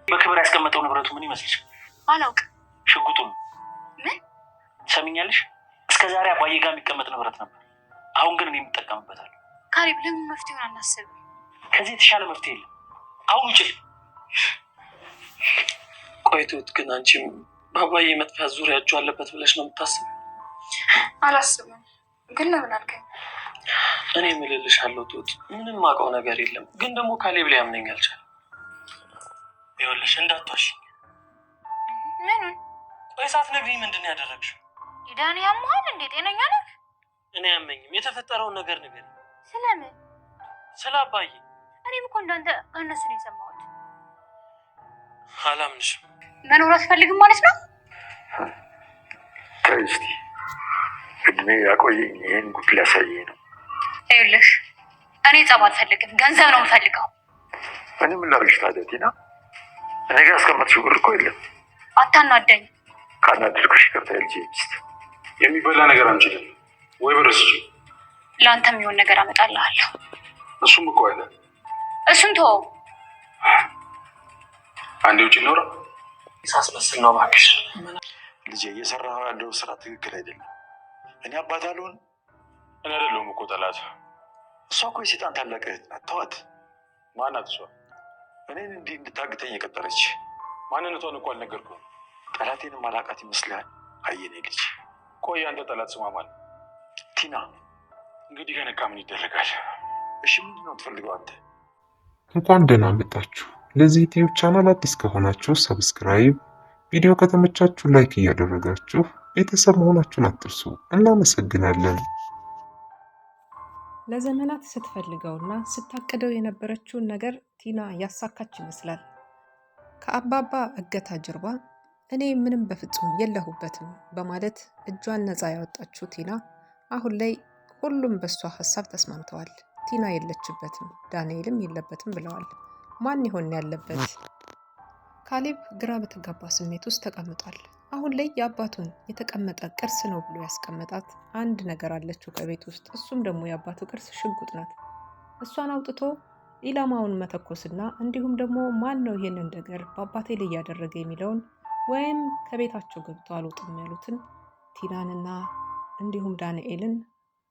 በክብር ያስቀመጠው ንብረቱ ምን ይመስልሽ? አላውቅም። ሽጉጡ ነው። ምን ሰሚኛለሽ? እስከዛሬ አባዬ ጋር የሚቀመጥ ንብረት ነበር። አሁን ግን እኔ የምጠቀምበታለሁ። ካሌብ፣ ለምን መፍትሄውን አናስብም? ከዚህ የተሻለ መፍትሄ የለም። አሁን ውጭ። ቆይቶት ግን አንቺም በአባዬ መጥፋት ዙሪያ እጁ አለበት ብለሽ ነው የምታስብ? አላስብም። ግን ለምን አልከኝ? እኔ እምልልሻለሁ ትሁት፣ ምንም የማውቀው ነገር የለም። ግን ደግሞ ካሌብ ሊያምነኝ አልቻለም። ይኸውልሽ እንዳትዋሽኝ። ምኑን? ቆይ ሳትነግሪኝ ምንድን ነው ያደረግሽው? ዳኒ ያመሃል እንዴ? ጤነኛ ነህ? እኔ አያመኝም። የተፈጠረውን ነገር ንገሪኝ። ስለምን? ስለ አባዬ። እኔም እኮ እንዳንተ እነሱ ነው የሰማሁት። አላምንሽም። መኖር አትፈልግም ማለት ነው? ተይ እስኪ እድሜ ያቆየኝ። ይህን ጉድ ሊያሳየኝ ነው። ይኸውልሽ እኔ ጸብ አልፈልግም፣ ገንዘብ ነው የምፈልገው። እኔ ምን ላድርግሽ ታዲያ ቲና? እኔ ጋር ያስቀመጥሽው ብር እኮ የለም። አታናደኝ። ካናደድኩሽ ይቅርታ። የልጄ ሚስት የሚበላ ነገር አንችልም ወይ? ብር ስጪ። ለአንተ የሚሆን ነገር አመጣልሃለሁ። እሱም እኮ አለ። እሱን ተወው። አንዴ ውጭ ኖረ ሳስመስል ነው እባክሽ። ልጄ እየሰራሁ ያለው ስራ ትክክል አይደለም። እኔ አባት አልሆን። እኔ አይደለሁም እኮ ጠላት። እሷ እኮ የሴጣን ታላቅ እህት ናት። ተዋት። ማናት እሷ? እኔን እንዲህ እንድታግተኝ የቀጠረች። ማንነቷን እኮ አልነገርኩህም። ጠላቴንም አላቃት ይመስልሃል? አየኔ ልጅ። ቆይ አንተ ጠላት ስሟ ማን? ቲና። እንግዲህ ከነካ ምን ይደረጋል? እሺ ምንድን ነው የምትፈልገው አንተ? እንኳን ደህና መጣችሁ። ለዚህ ዩቲዩብ ቻናል አዲስ ከሆናችሁ ሰብስክራይብ፣ ቪዲዮ ከተመቻችሁ ላይክ እያደረጋችሁ ቤተሰብ መሆናችሁን አትርሱ። እናመሰግናለን። ለዘመናት ስትፈልገውና ስታቅደው የነበረችውን ነገር ቲና ያሳካች ይመስላል። ከአባባ እገታ ጀርባ እኔ ምንም በፍጹም የለሁበትም በማለት እጇን ነፃ ያወጣችው ቲና አሁን ላይ ሁሉም በሷ ሀሳብ ተስማምተዋል። ቲና የለችበትም፣ ዳንኤልም የለበትም ብለዋል። ማን ይሆን ያለበት? ካሌብ ግራ በተጋባ ስሜት ውስጥ ተቀምጧል። አሁን ላይ የአባቱን የተቀመጠ ቅርስ ነው ብሎ ያስቀመጣት አንድ ነገር አለችው ከቤት ውስጥ። እሱም ደግሞ የአባቱ ቅርስ ሽጉጥ ናት። እሷን አውጥቶ ኢላማውን መተኮስና እንዲሁም ደግሞ ማን ነው ይሄንን ነገር በአባቴ ላይ እያደረገ የሚለውን ወይም ከቤታቸው ገብተው አልወጡም ያሉትን ቲናንና እንዲሁም ዳንኤልን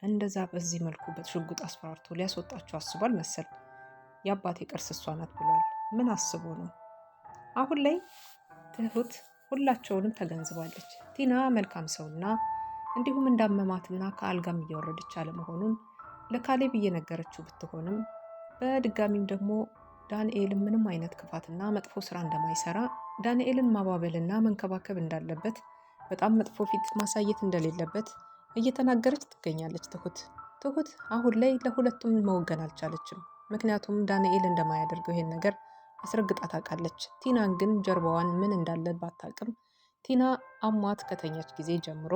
እንደዛ በዚህ መልኩ በሽጉጥ አስፈራርቶ ሊያስወጣቸው አስቧል መሰል። የአባቴ ቅርስ እሷ ናት ብሏል። ምን አስቦ ነው? አሁን ላይ ትሁት ሁላቸውንም ተገንዝባለች። ቲና መልካም ሰውና እንዲሁም እንዳመማትና ከአልጋም እየወረደች አለመሆኑን ለካሌብ እየነገረችው ብትሆንም በድጋሚም ደግሞ ዳንኤልን ምንም አይነት ክፋትና መጥፎ ስራ እንደማይሰራ፣ ዳንኤልን ማባበልና መንከባከብ እንዳለበት፣ በጣም መጥፎ ፊት ማሳየት እንደሌለበት እየተናገረች ትገኛለች። ትሁት አሁን ላይ ለሁለቱም መወገን አልቻለችም። ምክንያቱም ዳንኤል እንደማያደርገው ይሄን ነገር አስረግጣ ታውቃለች። ቲናን ግን ጀርባዋን ምን እንዳለ ባታውቅም ቲና አሟት ከተኛች ጊዜ ጀምሮ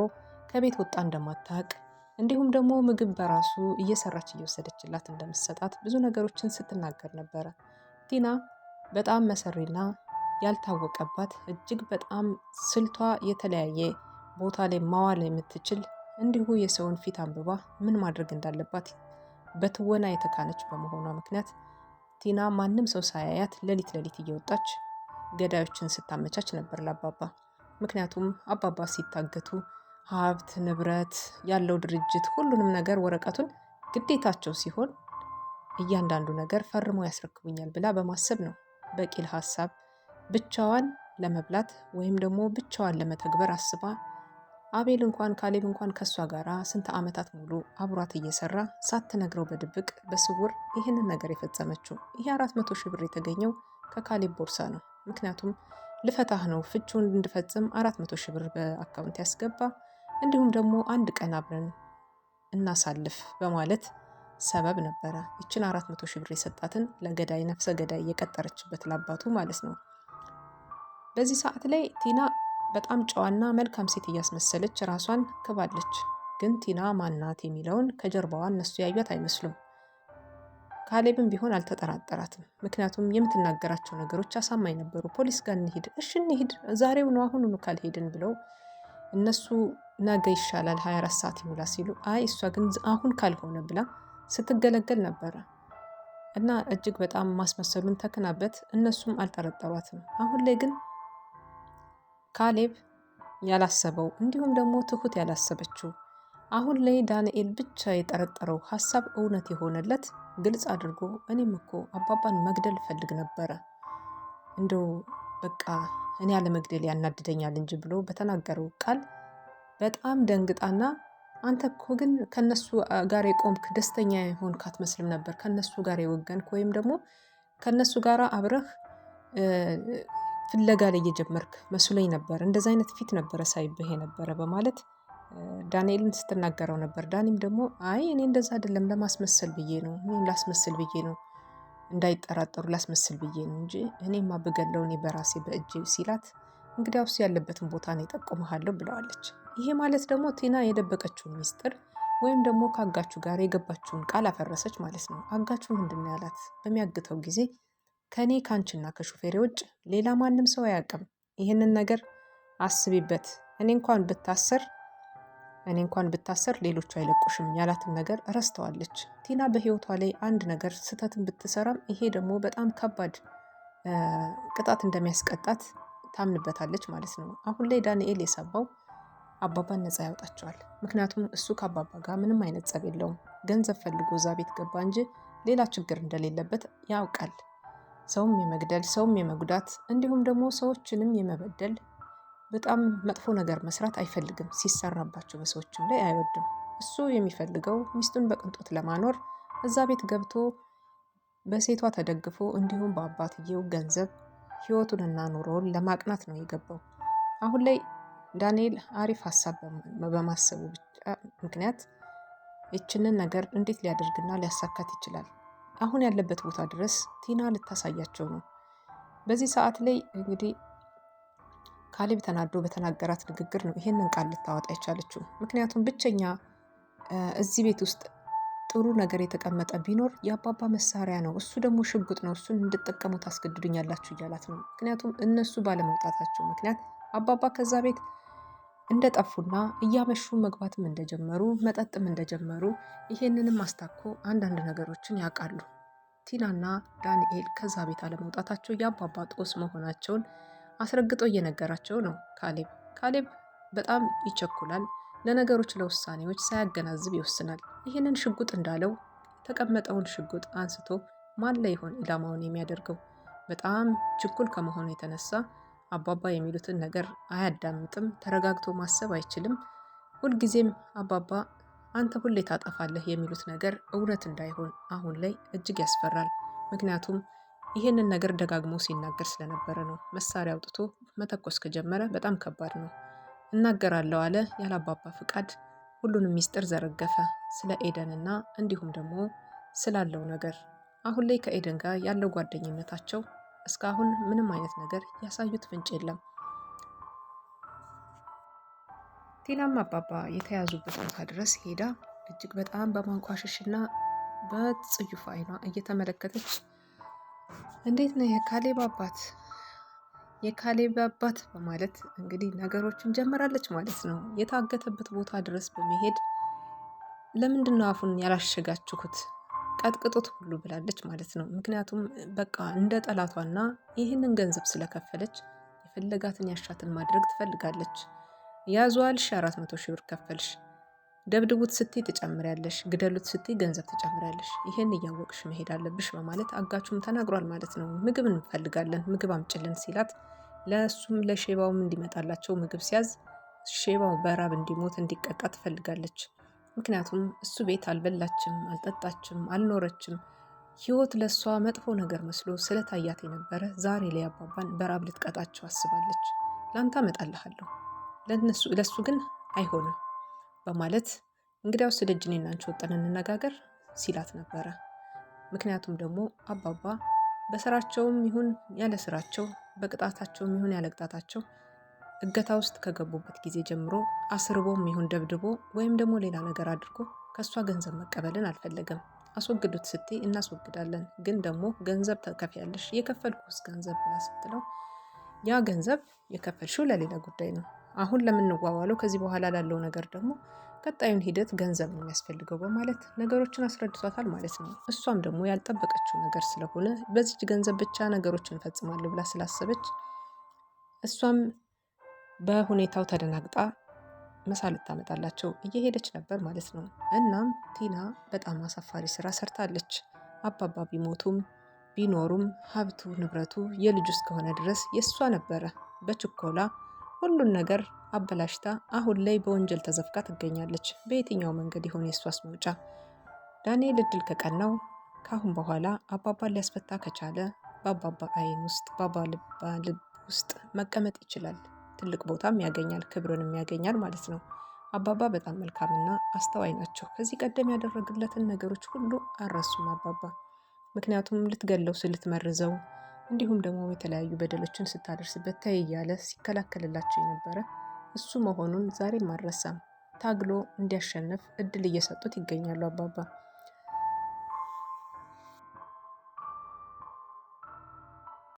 ከቤት ወጣ እንደማታውቅ እንዲሁም ደግሞ ምግብ በራሱ እየሰራች እየወሰደችላት እንደምትሰጣት ብዙ ነገሮችን ስትናገር ነበረ። ቲና በጣም መሰሪና ያልታወቀባት እጅግ በጣም ስልቷ የተለያየ ቦታ ላይ ማዋል የምትችል እንዲሁ የሰውን ፊት አንብባ ምን ማድረግ እንዳለባት በትወና የተካነች በመሆኗ ምክንያት ቲና ማንም ሰው ሳያያት ሌሊት እየወጣች ገዳዮችን ስታመቻች ነበር ለአባባ። ምክንያቱም አባባ ሲታገቱ ሀብት ንብረት ያለው ድርጅት ሁሉንም ነገር ወረቀቱን ግዴታቸው ሲሆን እያንዳንዱ ነገር ፈርመው ያስረክቡኛል ብላ በማሰብ ነው በቂል ሀሳብ ብቻዋን ለመብላት ወይም ደግሞ ብቻዋን ለመተግበር አስባ አቤል እንኳን ካሌብ እንኳን ከሷ ጋራ ስንት ዓመታት ሙሉ አብሯት እየሰራ ሳትነግረው በድብቅ በስውር ይህንን ነገር የፈጸመችው። ይሄ 400 ሺህ ብር የተገኘው ከካሌብ ቦርሳ ነው። ምክንያቱም ልፈታህ ነው ፍቹን እንድፈጽም 400 ሺህ ብር በአካውንት ያስገባ፣ እንዲሁም ደግሞ አንድ ቀን አብረን እናሳልፍ በማለት ሰበብ ነበረ ይችን 400 ሺህ ብር የሰጣትን ለገዳይ ነፍሰ ገዳይ የቀጠረችበት ለአባቱ ማለት ነው። በዚህ ሰዓት ላይ ቲና በጣም ጨዋና መልካም ሴት እያስመሰለች ራሷን ክባለች። ግን ቲና ማናት የሚለውን ከጀርባዋ እነሱ ያዩት አይመስሉም። ካሌብም ቢሆን አልተጠራጠራትም። ምክንያቱም የምትናገራቸው ነገሮች አሳማኝ ነበሩ። ፖሊስ ጋር እንሂድ፣ እሺ እንሂድ፣ ዛሬው ነው አሁኑኑ ካልሄድን ብለው እነሱ ነገ ይሻላል 24 ሰዓት ይሙላ ሲሉ፣ አይ እሷ ግን አሁን ካልሆነ ብላ ስትገለገል ነበረ። እና እጅግ በጣም ማስመሰሉን ተክናበት እነሱም አልጠረጠሯትም። አሁን ላይ ግን ካሌብ ያላሰበው እንዲሁም ደግሞ ትሁት ያላሰበችው አሁን ላይ ዳንኤል ብቻ የጠረጠረው ሀሳብ እውነት የሆነለት ግልጽ አድርጎ እኔም እኮ አባባን መግደል እፈልግ ነበረ፣ እንደው በቃ እኔ ያለመግደል ያናድደኛል እንጂ ብሎ በተናገረው ቃል በጣም ደንግጣና አንተ እኮ ግን ከነሱ ጋር የቆምክ ደስተኛ የሆንክ አትመስልም ነበር፣ ከነሱ ጋር የወገንክ ወይም ደግሞ ከነሱ ጋር አብረህ ፍለጋ ላይ እየጀመርክ መስሎኝ ነበር፣ እንደዚ አይነት ፊት ነበረ ሳይብህ ነበረ በማለት ዳንኤልን ስትናገረው ነበር። ዳኒም ደግሞ አይ እኔ እንደዛ አይደለም ለማስመሰል ብዬ ነው፣ እኔም ላስመስል ብዬ ነው፣ እንዳይጠራጠሩ ላስመስል ብዬ ነው እንጂ እኔማ ብገለው እኔ በራሴ በእጅ ሲላት እንግዲያውስ ያለበትን ቦታ ነው እጠቁምሃለሁ ብለዋለች። ይሄ ማለት ደግሞ ቲና የደበቀችውን ሚስጥር ወይም ደግሞ ከአጋቹ ጋር የገባችውን ቃል አፈረሰች ማለት ነው። አጋቹ ምንድን ያላት በሚያግተው ጊዜ ከኔ ካንቺና ከሹፌሬ ውጭ ሌላ ማንም ሰው አያውቅም፣ ይህንን ነገር አስቢበት፣ እኔ እንኳን ብታሰር ሌሎቹ አይለቁሽም ያላትን ነገር ረስተዋለች። ቲና በህይወቷ ላይ አንድ ነገር ስህተትን ብትሰራም ይሄ ደግሞ በጣም ከባድ ቅጣት እንደሚያስቀጣት ታምንበታለች ማለት ነው። አሁን ላይ ዳንኤል የሰባው አባባን ነፃ ያወጣቸዋል። ምክንያቱም እሱ ከአባባ ጋር ምንም አይነት ጸብ የለውም። ገንዘብ ፈልጎ እዛ ቤት ገባ እንጂ ሌላ ችግር እንደሌለበት ያውቃል። ሰውም የመግደል ሰውም የመጉዳት እንዲሁም ደግሞ ሰዎችንም የመበደል በጣም መጥፎ ነገር መስራት አይፈልግም። ሲሰራባቸው በሰዎችም ላይ አይወድም። እሱ የሚፈልገው ሚስቱን በቅንጦት ለማኖር እዛ ቤት ገብቶ በሴቷ ተደግፎ እንዲሁም በአባትየው ገንዘብ ህይወቱንና ኑሮውን ለማቅናት ነው የገባው። አሁን ላይ ዳንኤል አሪፍ ሀሳብ በማሰቡ ብቻ ምክንያት ይችንን ነገር እንዴት ሊያደርግና ሊያሳካት ይችላል? አሁን ያለበት ቦታ ድረስ ቲና ልታሳያቸው ነው። በዚህ ሰዓት ላይ እንግዲህ ካሌብ ተናዶ በተናገራት ንግግር ነው ይሄንን ቃል ልታወጣ የቻለችው። ምክንያቱም ብቸኛ እዚህ ቤት ውስጥ ጥሩ ነገር የተቀመጠ ቢኖር የአባባ መሳሪያ ነው፣ እሱ ደግሞ ሽጉጥ ነው፣ እሱን እንድጠቀሙ ታስገድዱኛላችሁ እያላት ነው። ምክንያቱም እነሱ ባለመውጣታቸው ምክንያት አባባ ከዛ ቤት እንደጠፉና እያመሹ መግባትም እንደጀመሩ መጠጥም እንደጀመሩ ይሄንንም አስታኮ አንዳንድ ነገሮችን ያውቃሉ። ቲናና ዳንኤል ከዛ ቤት አለመውጣታቸው የአባባ ጦስ መሆናቸውን አስረግጦ እየነገራቸው ነው ካሌብ በጣም ይቸኩላል። ለነገሮች ለውሳኔዎች ሳያገናዝብ ይወስናል። ይህንን ሽጉጥ እንዳለው የተቀመጠውን ሽጉጥ አንስቶ ማን ላይ ይሆን ኢላማውን የሚያደርገው? በጣም ችኩል ከመሆኑ የተነሳ አባባ የሚሉትን ነገር አያዳምጥም። ተረጋግቶ ማሰብ አይችልም። ሁልጊዜም አባባ አንተ ሁሌ ታጠፋለህ የሚሉት ነገር እውነት እንዳይሆን አሁን ላይ እጅግ ያስፈራል። ምክንያቱም ይህንን ነገር ደጋግሞ ሲናገር ስለነበረ ነው። መሳሪያ አውጥቶ መተኮስ ከጀመረ በጣም ከባድ ነው። እናገራለሁ አለ ያለ አባባ ፍቃድ ሁሉንም ሚስጥር ዘረገፈ። ስለ ኤደንና እንዲሁም ደግሞ ስላለው ነገር አሁን ላይ ከኤደን ጋር ያለው ጓደኝነታቸው እስካሁን ምንም አይነት ነገር ያሳዩት ፍንጭ የለም። ቲናም አባባ የተያዙበት ቦታ ድረስ ሄዳ እጅግ በጣም በማንቋሸሽና በጽዩፍ አይኗ እየተመለከተች እንዴት ነው የካሌብ አባት በማለት እንግዲህ ነገሮችን ጀምራለች ማለት ነው። የታገተበት ቦታ ድረስ በመሄድ ለምንድን ነው አፉን ያላሸጋችሁት? ቀጥቅጦት ሁሉ ብላለች ማለት ነው። ምክንያቱም በቃ እንደ ጠላቷና ይህንን ገንዘብ ስለከፈለች የፈለጋትን ያሻትን ማድረግ ትፈልጋለች። ያዟልሽ 400 ሺህ ብር ከፈልሽ፣ ደብድቡት ስትይ ትጨምሪያለሽ፣ ግደሉት ስትይ ገንዘብ ትጨምሪያለሽ። ይሄን እያወቅሽ መሄድ አለብሽ በማለት አጋቹም ተናግሯል ማለት ነው። ምግብ እንፈልጋለን ምግብ አምጭልን ሲላት ለእሱም ለሼባውም እንዲመጣላቸው ምግብ ሲያዝ ሼባው በራብ እንዲሞት እንዲቀጣ ትፈልጋለች። ምክንያቱም እሱ ቤት አልበላችም፣ አልጠጣችም፣ አልኖረችም። ህይወት ለእሷ መጥፎ ነገር መስሎ ስለታያት የነበረ ዛሬ ላይ አባባን በራብ ልትቀጣቸው አስባለች። ለአንተ አመጣልሃለሁ ለእሱ ግን አይሆንም በማለት እንግዲያውስ ደጅ እኔና አንቺ ወጥተን እንነጋገር ሲላት ነበረ። ምክንያቱም ደግሞ አባባ በስራቸውም ይሁን ያለ ስራቸው በቅጣታቸውም ይሁን ያለ ቅጣታቸው እገታ ውስጥ ከገቡበት ጊዜ ጀምሮ አስርቦም ይሁን ደብድቦ ወይም ደግሞ ሌላ ነገር አድርጎ ከእሷ ገንዘብ መቀበልን አልፈለገም። አስወግዱት ስትይ እናስወግዳለን፣ ግን ደግሞ ገንዘብ ተከፍያለሽ፣ የከፈልኩስ ገንዘብ ብላ ስትለው ያ ገንዘብ የከፈልሽው ለሌላ ጉዳይ ነው፣ አሁን ለምንዋዋለው ከዚህ በኋላ ላለው ነገር ደግሞ ቀጣዩን ሂደት ገንዘብ ነው የሚያስፈልገው በማለት ነገሮችን አስረድቷታል ማለት ነው። እሷም ደግሞ ያልጠበቀችው ነገር ስለሆነ በዚች ገንዘብ ብቻ ነገሮችን እፈጽማለሁ ብላ ስላሰበች እሷም በሁኔታው ተደናግጣ ምሳ ልታመጣላቸው እየሄደች ነበር ማለት ነው። እናም ቲና በጣም አሳፋሪ ስራ ሰርታለች። አባባ ቢሞቱም ቢኖሩም ሀብቱ ንብረቱ የልጁ እስከሆነ ድረስ የእሷ ነበረ። በችኮላ ሁሉን ነገር አበላሽታ አሁን ላይ በወንጀል ተዘፍቃ ትገኛለች። በየትኛው መንገድ ይሆን የእሷስ መውጫ? ዳንኤል እድል ከቀናው ከአሁን በኋላ አባባን ሊያስፈታ ከቻለ በአባባ አይን ውስጥ በአባባ ልብ ውስጥ መቀመጥ ይችላል። ትልቅ ቦታም ያገኛል፣ ክብርንም ያገኛል ማለት ነው። አባባ በጣም መልካምና አስተዋይ ናቸው። ከዚህ ቀደም ያደረግለትን ነገሮች ሁሉ አልረሱም አባባ። ምክንያቱም ልትገለው ልትመርዘው እንዲሁም ደግሞ የተለያዩ በደሎችን ስታደርስበት ተይ እያለ ሲከላከልላቸው የነበረ እሱ መሆኑን ዛሬም አልረሳም። ታግሎ እንዲያሸንፍ እድል እየሰጡት ይገኛሉ አባባ።